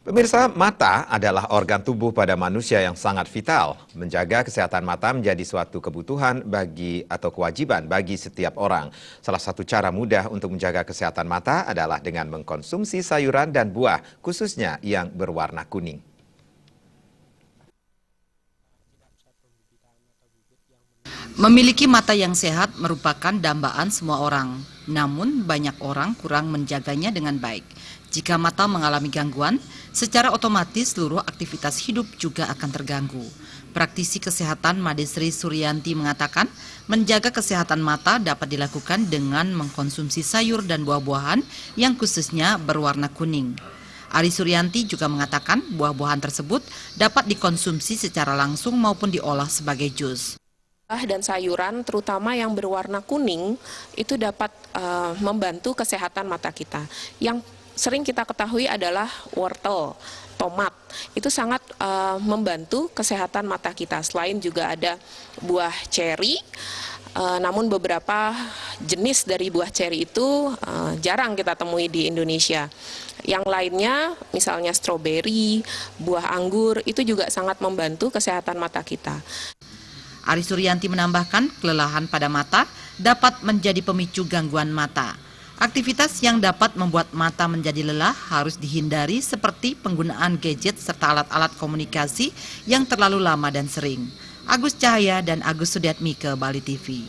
Pemirsa, mata adalah organ tubuh pada manusia yang sangat vital. Menjaga kesehatan mata menjadi suatu kebutuhan atau kewajiban bagi setiap orang. Salah satu cara mudah untuk menjaga kesehatan mata adalah dengan mengkonsumsi sayuran dan buah, khususnya yang berwarna kuning. Memiliki mata yang sehat merupakan dambaan semua orang. Namun, banyak orang kurang menjaganya dengan baik. Jika mata mengalami gangguan, secara otomatis seluruh aktivitas hidup juga akan terganggu. Praktisi kesehatan Made Sri Suryanti mengatakan, menjaga kesehatan mata dapat dilakukan dengan mengkonsumsi sayur dan buah-buahan yang khususnya berwarna kuning. Ari Suryanti juga mengatakan buah-buahan tersebut dapat dikonsumsi secara langsung maupun diolah sebagai jus. Dan sayuran terutama yang berwarna kuning itu dapat membantu kesehatan mata kita. Yang sering kita ketahui adalah wortel, tomat. Itu sangat membantu kesehatan mata kita. Selain juga ada buah ceri, namun beberapa jenis dari buah ceri itu jarang kita temui di Indonesia. Yang lainnya misalnya stroberi, buah anggur itu juga sangat membantu kesehatan mata kita. Ari Suryanti menambahkan, kelelahan pada mata dapat menjadi pemicu gangguan mata. Aktivitas yang dapat membuat mata menjadi lelah harus dihindari seperti penggunaan gadget serta alat-alat komunikasi yang terlalu lama dan sering. Agus Cahaya dan Agus Sudiatmike, Bali TV.